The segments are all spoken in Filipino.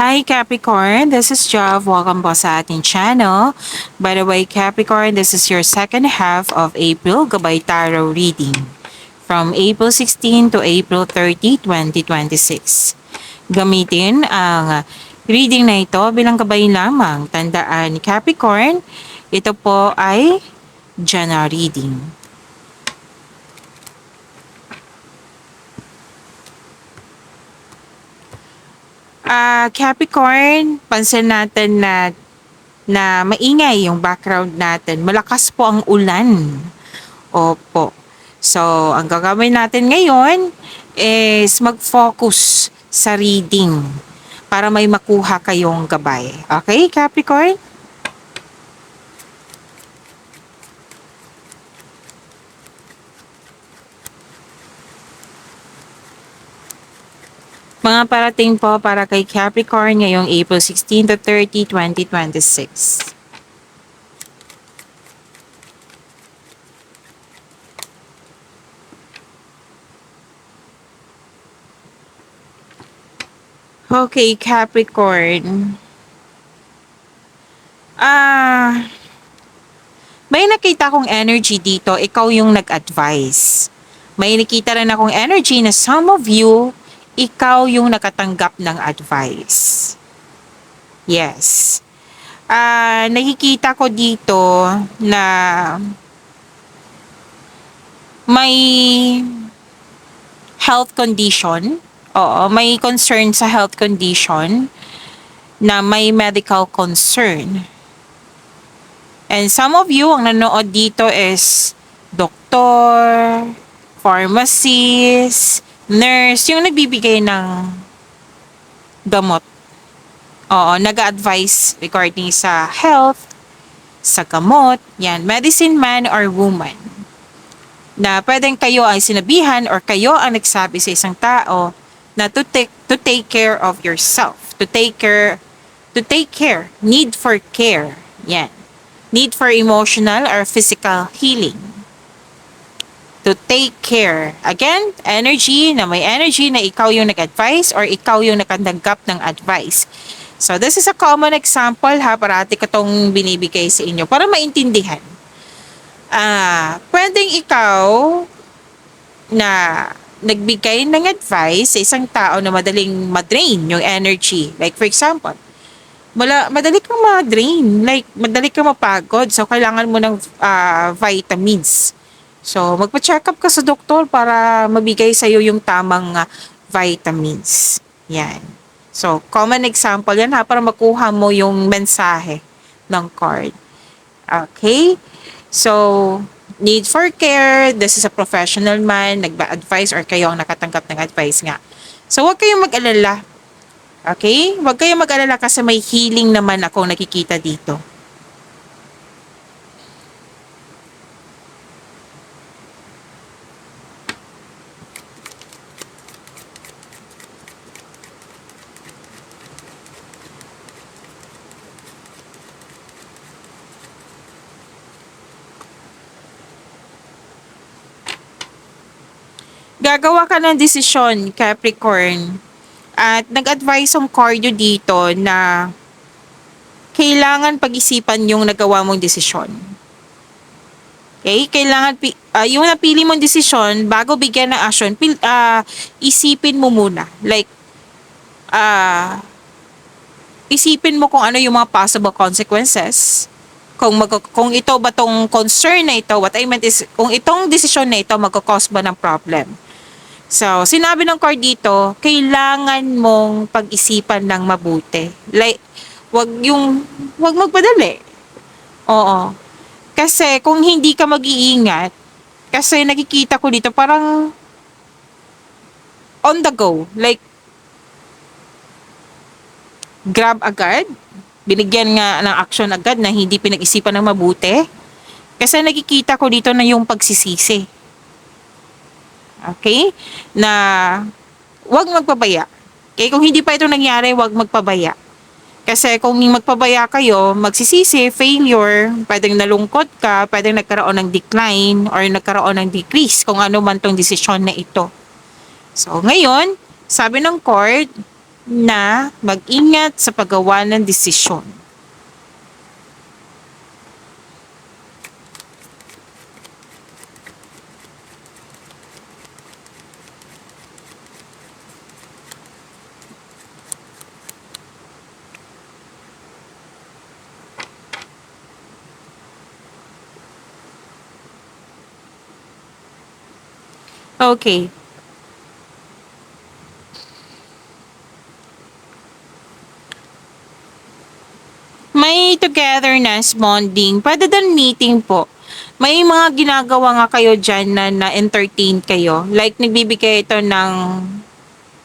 Hi Capricorn, this is Jav. Welcome po sa ating channel. By the way, Capricorn, this is your second half of April Gabay Tarot reading from April 16 to April 30, 2026. Gamitin ang reading na ito bilang gabay lamang. Tandaan, Capricorn, ito po ay Jana reading. Capricorn, pansin natin na maingay yung background natin. Malakas po ang ulan. Opo. So, ang gagawin natin ngayon is mag-focus sa reading para may makuha kayong gabay. Okay, Capricorn? Mga parating po para kay Capricorn ngayong April 16 to 30, 2026. Okay, Capricorn. May nakita kong energy dito, ikaw yung nag-advise. May nakita rin akong energy na some of you, ikaw yung nakatanggap ng advice. Yes. Nakikita ko dito na may health condition. Oo, may concern sa health condition na may medical concern. And some of you, ang nanood dito is doktor, pharmacist, nurse, yung nagbibigay ng gamot. Oo, nag-advise regarding sa health, sa gamot, yan, medicine man or woman. Na pwedeng kayo ang sinabihan or kayo ang nagsabi sa isang tao na to take care of yourself, to take care, need for care, yan. Need for emotional or physical healing. To take care. Again, energy na may energy na ikaw yung nag-advise or ikaw yung nakatanggap ng advice. So, this is a common example ha, parati ko itong binibigay sa inyo para maintindihan. Pwedeng ikaw na nagbigay ng advice sa isang tao na madaling madrain yung energy. Like for example, madali kang ma-drain, like madali kang mapagod, so kailangan mo ng vitamins. So magpa-check up ka sa doktor para mabigay sa'yo yung tamang vitamins. Yan. So common example yan ha, para makuha mo yung mensahe ng card. Okay? So need for care, this is a professional man, nagba-advise or kayo ang nakatanggap ng advice nga. So huwag kayong mag-alala. Okay? Huwag kayong mag-alala kasi may healing naman akong nakikita dito. Gagawa ka ng desisyon, Capricorn. At nag-advise ang cardio dito na kailangan pag-isipan yung nagawa mong desisyon. Okay? Kailangan, yung napili mong desisyon, bago bigyan ng action, isipin mo muna. Like, isipin mo kung ano yung mga possible consequences. Kung ito ba tong concern na ito, what I meant is, kung itong desisyon na ito, magkakause ba ng problem. So, sinabi ng card dito, kailangan mong pag-isipan ng mabuti. Like, wag magpadali. Oo. Kasi kung hindi ka mag-iingat, kasi nakikita ko dito parang on the go. Like, grab agad. Binigyan nga ng action agad na hindi pinag-isipan ng mabuti. Kasi nakikita ko dito na yung pagsisisi. Okay? Na wag magpabaya. Okay? Kung hindi pa ito nangyari, wag magpabaya. Kasi kung magpabaya kayo, magsisisi, failure, pwedeng nalungkot ka, pwedeng nagkaroon ng decline or nagkaroon ng decrease kung ano man tong desisyon na ito. So, ngayon, sabi ng court, na mag-ingat sa paggawa ng desisyon. Okay. May togetherness, bonding, pwede din meeting po. May mga ginagawa nga kayo dyan na na-entertain kayo. Like, nagbibigay ito ng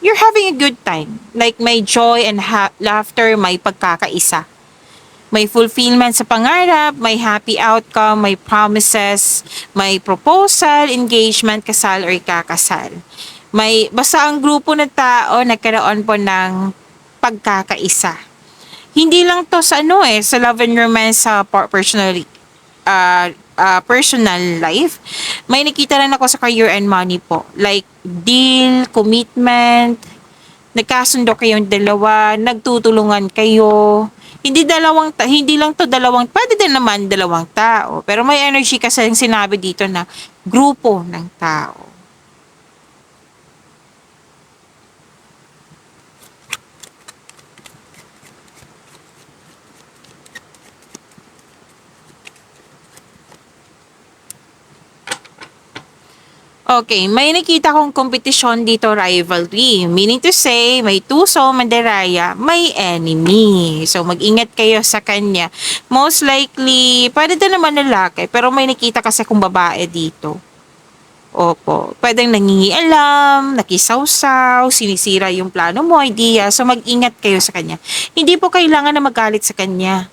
you're having a good time. Like, may joy and laughter, may pagkakaisa. May fulfillment sa pangarap, may happy outcome, may promises, may proposal, engagement, kasal, or kakasal. Basta ang grupo ng tao nagkaroon po ng pagkakaisa. Hindi lang to sa sa love and romance sa personal life. May nakita rin ako sa career and money po. Like deal, commitment, nagkasundo kayong dalawa, nagtutulungan kayo. Hindi lang to dalawang, pwede din naman dalawang tao. Pero may energy kasi yung sinabi dito na grupo ng tao. Okay, may nakita kong kompetisyon dito, rivalry. Meaning to say, may tuso, mandaraya, may enemy. So, mag-ingat kayo sa kanya. Most likely, pwede din naman lalaki, pero may nakita kasi kung babae dito. Opo, pwedeng nangingialam, nakisawsaw, sinisira yung plano mo, idea. So, mag-ingat kayo sa kanya. Hindi po kailangan na magalit sa kanya.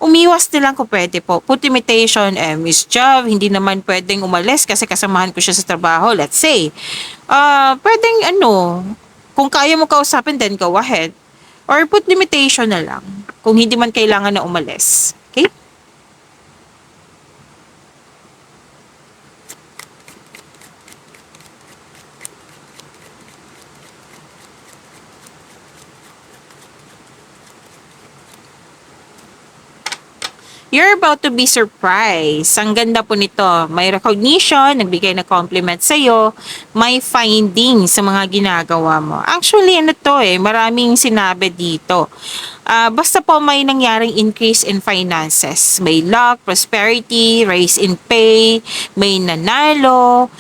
Umiwas na lang kung pwede po. Put limitation, Miss Job, hindi naman pwedeng umalis kasi kasamahan ko siya sa trabaho, let's say. Pwedeng kung kaya mo kausapin, then go ahead. Or put limitation na lang kung hindi man kailangan na umalis. Okay? You're about to be surprised. Ang ganda po nito. May recognition, nagbigay na compliment sa'yo, may finding sa mga ginagawa mo. Actually, maraming sinabi dito. Basta po may nangyaring increase in finances. May luck, prosperity, raise in pay, may nanalo.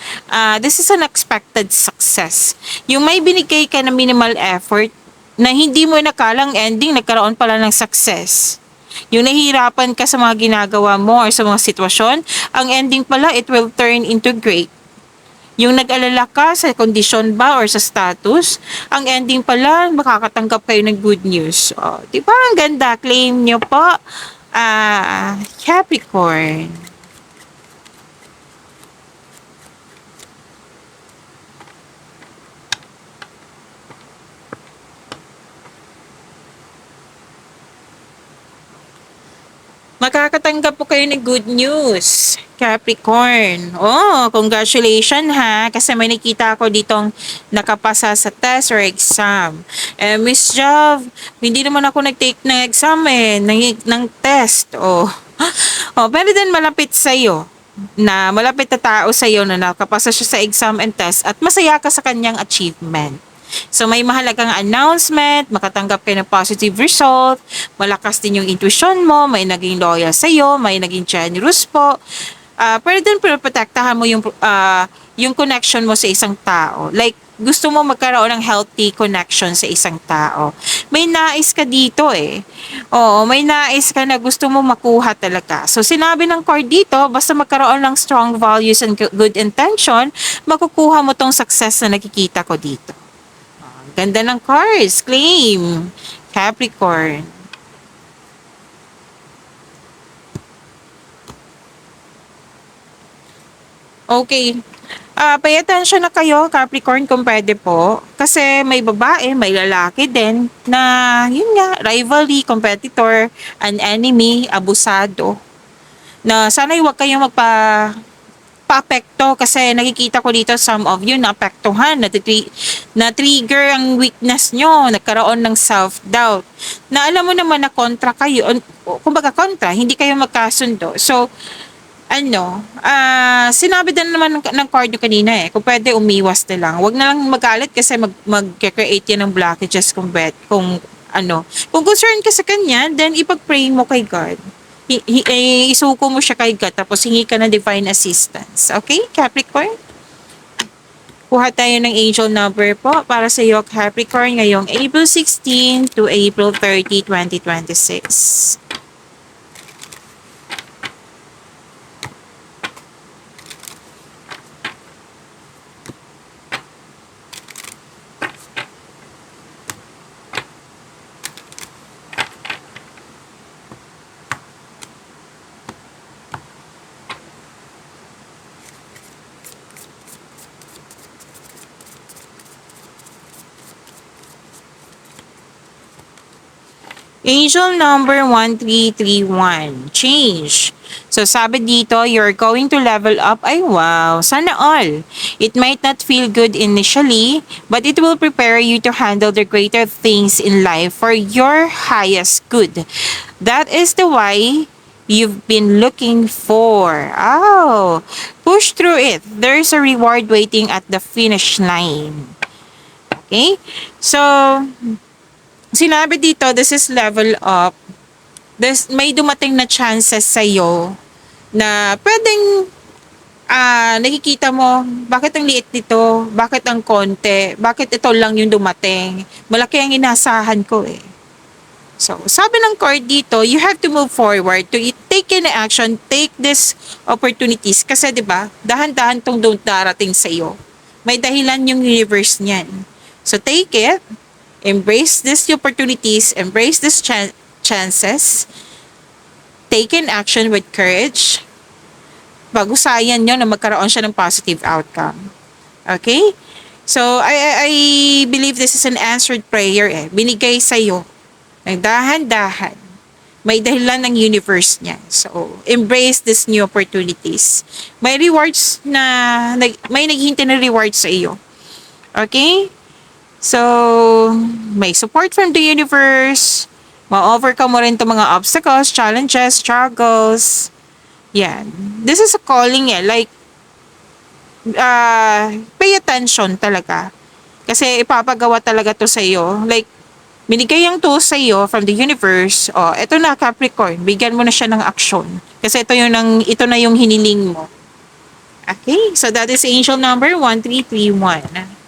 This is an expected success. Yung may binigay ka na minimal effort na hindi mo nakalang ending, nagkaroon pala ng success. Yung nahihirapan ka sa mga ginagawa mo or sa mga sitwasyon, ang ending pala, it will turn into great. Yung nag-alala ka sa kondisyon ba or sa status, ang ending pala, makakatanggap kayo ng good news. Di ba ang ganda? Claim nyo po, Capricorn. Makakatanggap po kayo ng good news, Capricorn. Oh, congratulations ha. Kasi may nakita ako ditong nakapasa sa test or exam. Miss Jov, hindi naman ako nag-take ng exam ng test. Oh. Oh, pero din malapit sa'yo malapit na tao sa'yo na nakapasa siya sa exam and test at masaya ka sa kanyang achievement. So may mahalagang announcement, makatanggap kayo ng positive result, malakas din yung intuition mo, may naging loyal sa'yo, may naging generous po. Pwede din protektahan mo yung connection mo sa isang tao. Like, gusto mo magkaroon ng healthy connection sa isang tao. May nais ka dito eh. Oo, may nais ka na gusto mo makuha talaga. So, sinabi ng card dito, basta magkaroon ng strong values and good intention, makukuha mo tong success na nakikita ko dito. Ganda ng cards. Claim. Capricorn. Okay. Pay attention na kayo, Capricorn, kung pwede po. Kasi may babae, may lalaki din na, yun nga, rivalry, competitor, an enemy, abusado. Na sana'y huwag kayong paapekto kasi nakikita ko dito some of you naapektuhan, na-trigger ang weakness nyo, nagkaroon ng self-doubt. Na alam mo naman na kontra kayo, kumbaga kontra, hindi kayo magkasundo. So, sinabi din naman ng card nyo kanina kung pwede umiwas na lang. Huwag na lang magalit kasi mag-create yan ng blockages kung concerned ka sa kanya, then ipag-pray mo kay God. Isuko mo siya kay God, tapos hingi ka ng divine assistance. Okay, Capricorn? Kuha tayo ng angel number po para sa iyo, Capricorn, ngayong April 16 to April 30, 2026. Angel number 1331, change. So sabi dito, you're going to level up. Ay wow, sana all. It might not feel good initially, but it will prepare you to handle the greater things in life for your highest good. That is the why you've been looking for. Oh, push through it. There's a reward waiting at the finish line. Okay? So, sinabi dito, this is level up. May dumating na chances sa'yo na pwedeng nakikita mo, bakit ang liit nito? Bakit ang konti? Bakit ito lang yung dumating? Malaki ang inasahan ko So, sabi ng card dito, you have to move forward to take any action, take these opportunities. Kasi 'di ba, dahan-dahan tong darating sa iyo. May dahilan yung universe niyan. So, take it, embrace these opportunities, embrace these chances, take an action with courage, pag-usayan nyo na magkaroon siya ng positive outcome. Okay? So, I believe this is an answered prayer Binigay sa'yo. Dahan-dahan. May dahilan ng universe niya. So, embrace these new opportunities. May rewards may naghihintay na rewards sa iyo. Okay? So, may support from the universe. Ma-overcome mo rin itong mga obstacles, challenges, struggles. Yan. This is a calling Like, pay attention talaga. Kasi ipapagawa talaga to sa iyo. Like, binigay yung tools sa iyo from the universe. Eto na Capricorn, bigyan mo na siya ng action. Kasi ito na yung hiniling mo. Okay? So, that is angel number 1331.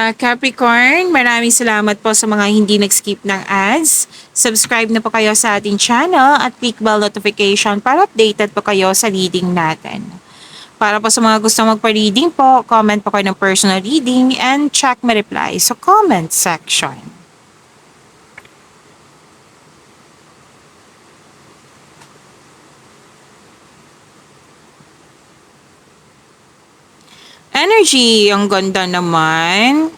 Capricorn, maraming salamat po sa mga hindi nag-skip ng ads. Subscribe na po kayo sa ating channel at click bell notification para updated po kayo sa reading natin. Para po sa mga gusto magpa-reading po, comment po kayo ng personal reading and check my reply sa comment section. Energy, ang ganda naman.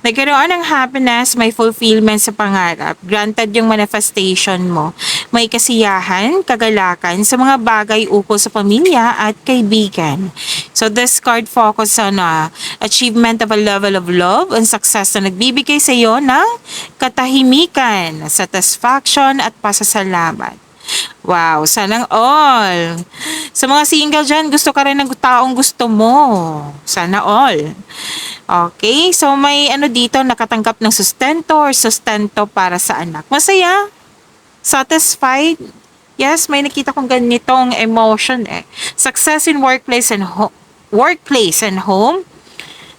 Nagkaroon ng happiness, may fulfillment sa pangarap. Granted yung manifestation mo. May kasiyahan, kagalakan sa mga bagay ukol sa pamilya at kaibigan. So this card focus on achievement of a level of love and success na nagbibigay sa iyo ng katahimikan, satisfaction at pasasalamat. Wow, sanang all. Sa mga single dyan, gusto ka rin ng taong gusto mo. Sana all. Okay, so may ano dito, nakatanggap ng sustento or sustento para sa anak. Masaya? Satisfied? Yes, may nakita kong ganitong emotion eh. Success in workplace and home.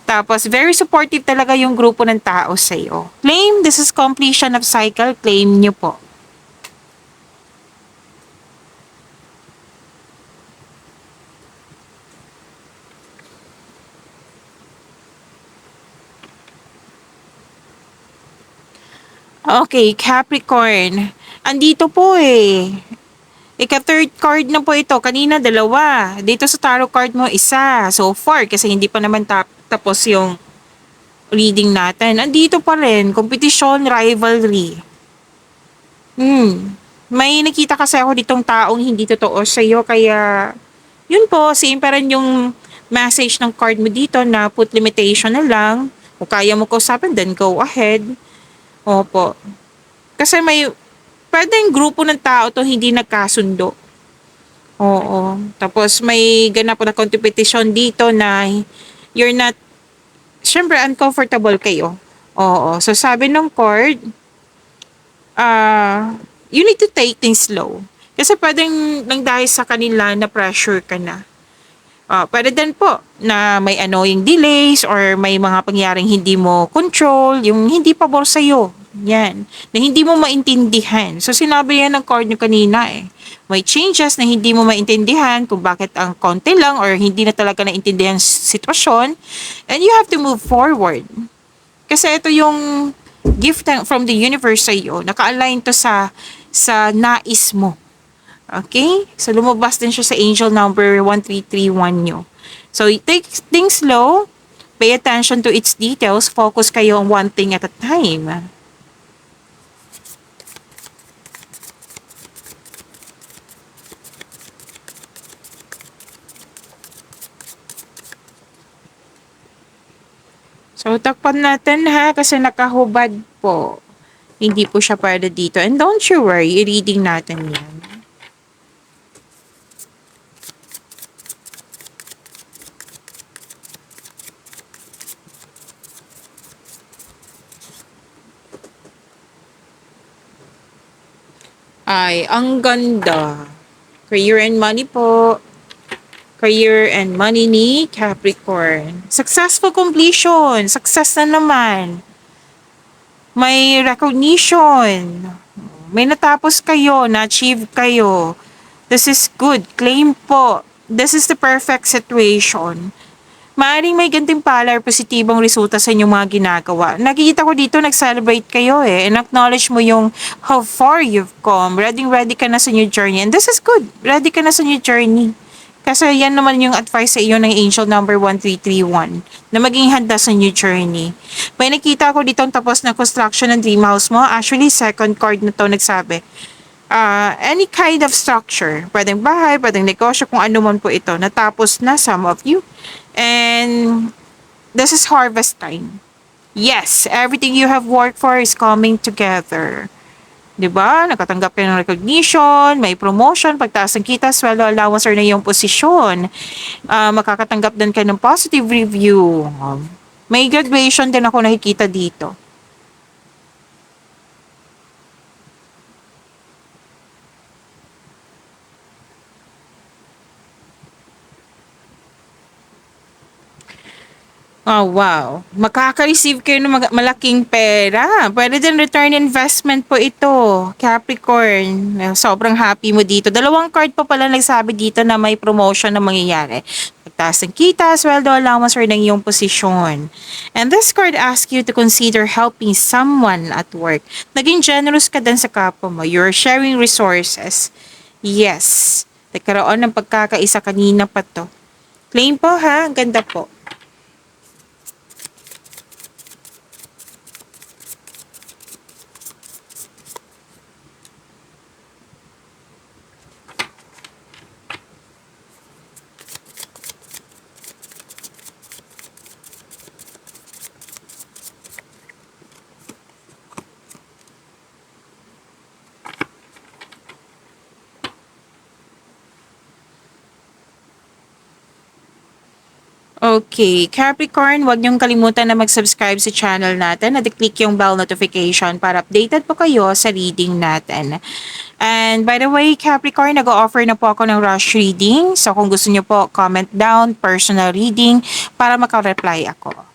Tapos, very supportive talaga yung grupo ng tao sa iyo. Claim, this is completion of cycle. Claim nyo po. Okay, Capricorn. Andito po eh. Ika-third card na po ito. Kanina, dalawa. Dito sa tarot card mo, isa. So far, kasi hindi pa naman tapos yung reading natin. Andito pa rin. Competition, rivalry. May nakita kasi ako ditong taong hindi totoo sa iyo. Kaya, yun po, same pa rin yung message ng card mo dito na put limitation na lang. Kung kaya mo kausapin, then go ahead. Opo. Kasi may, pwedeng grupo ng tao to hindi nagkasundo. Oo. Tapos may ganap na competition dito na you're not, syempre uncomfortable kayo. Oo. So sabi ng court, you need to take things slow. Kasi pwedeng nang dahil sa kanila na pressure ka na. Pwede din po na may annoying delays or may mga pangyaring hindi mo control, yung hindi pabor sa'yo. Yan. Na hindi mo maintindihan. So, sinabi yan ng card nyo kanina eh. May changes na hindi mo maintindihan kung bakit ang konti lang or hindi na talaga naintindihan sitwasyon. And you have to move forward. Kasi ito yung gift from the universe sa iyo. Naka-align to sa nais mo. Okay? So, lumabas din siya sa angel number 1331 nyo. So, take things slow. Pay attention to its details. Focus kayo on one thing at a time. So, takpan natin ha kasi nakahubad po. Hindi po siya pwede dito. And don't you worry, i-reading natin yan. Ay, ang ganda. Career and money po. Career and money ni Capricorn. Successful completion. Success na naman. May recognition. May natapos kayo, na-achieve kayo. This is good. Claim po. This is the perfect situation. Maaring may gantimpala or positibong resulta sa inyong mga ginagawa. Nakikita ko dito, nag-celebrate kayo eh. And acknowledge mo yung how far you've come. Ready ka na sa new journey. And this is good. Ready ka na sa new journey. Kasi yan naman yung advice sa iyo ng angel number 1331 na maging handa sa new journey. May nakita ko dito ang tapos na construction ng dream house mo. Actually, second card na to nagsabi. Any kind of structure. Pwedeng bahay, pwedeng negosyo, kung ano man po ito. Natapos na some of you. And this is harvest time. Yes, everything you have worked for is coming together. 'Di ba? Nakatanggap ka ng recognition, may promotion, pagtaas ng kita, sweldo, allowance, or na iyong posisyon. Makakatanggap din ka ng positive review. May graduation din ako nakikita dito. Oh, wow. Makaka-receive kayo ng malaking pera. Pwede din return investment po ito, Capricorn. Sobrang happy mo dito. Dalawang card pa pala nagsabi dito na may promotion na mangyayari. Pagtaas ng kita, sweldo, allowance, or ng iyong posisyon. And this card asks you to consider helping someone at work. Naging generous ka din sa kapwa mo. You're sharing resources. Yes. Nagkaroon ng pagkakaisa kanina pa to. Claim po ha. Ang ganda po. Okay, Capricorn, huwag niyong kalimutan na mag-subscribe sa channel natin at i-click yung bell notification para updated po kayo sa reading natin. And by the way, Capricorn, nag-o-offer na po ako ng rush reading. So kung gusto niyo po, comment down, personal reading para maka-reply ako.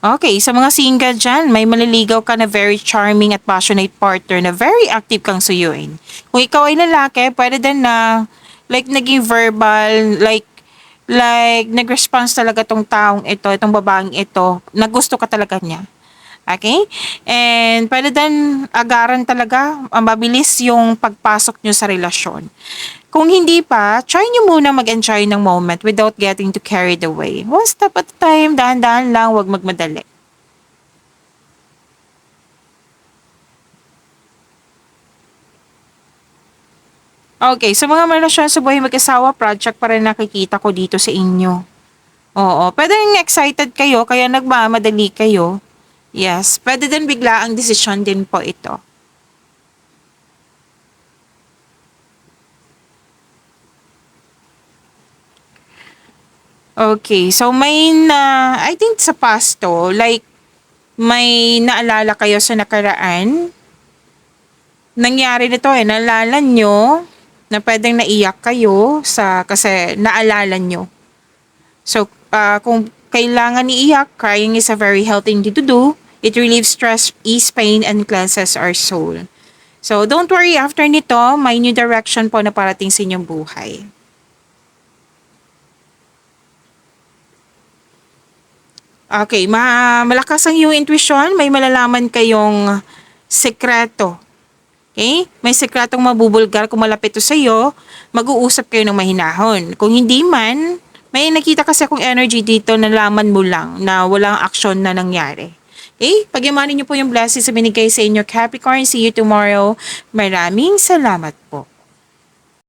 Okay, sa mga single dyan, may maliligaw ka na very charming at passionate partner na very active kang suyuin. Kung ikaw ay lalaki, pwede din na like naging verbal, like nag-response talaga tong taong ito, itong babaeng ito, na gusto ka talaga niya. Okay? And pwede din agaran talaga, mabilis yung pagpasok nyo sa relasyon. Kung hindi pa, try nyo muna mag-enjoy ng moment without getting too carried away. One step at a time, dahan-dahan lang, huwag magmadali. Okay, sa mga relasyon sa buhay mag-asawa, project pa rin nakikita ko dito sa inyo. Oo, pwede rin excited kayo, kaya nagmamadali kayo. Yes, pwede din bigla ang desisyon din po ito. Okay, so I think sa past to, like, may naalala kayo sa nakaraan. Nangyari nito naalala nyo na pwedeng naiyak kayo kasi naalala nyo. So, kung kailangan iiyak, crying is a very healthy thing to do. It relieves stress, ease pain, and cleanses our soul. So, don't worry, after nito, may new direction po na parating sa inyong buhay. Okay, malakas ang iyong intuition, may malalaman kayong sekreto. Okay? May sekretong mabubulgar kung malapit to sa iyo, mag-uusap kayo ng mahinahon. Kung hindi man, may nakita kasi akong energy dito na laman mo lang na walang aksyon na nangyari. Okay? Pagyamanin niyo po yung blessings sa binigay sa inyo, Capricorn. See you tomorrow. Maraming salamat po.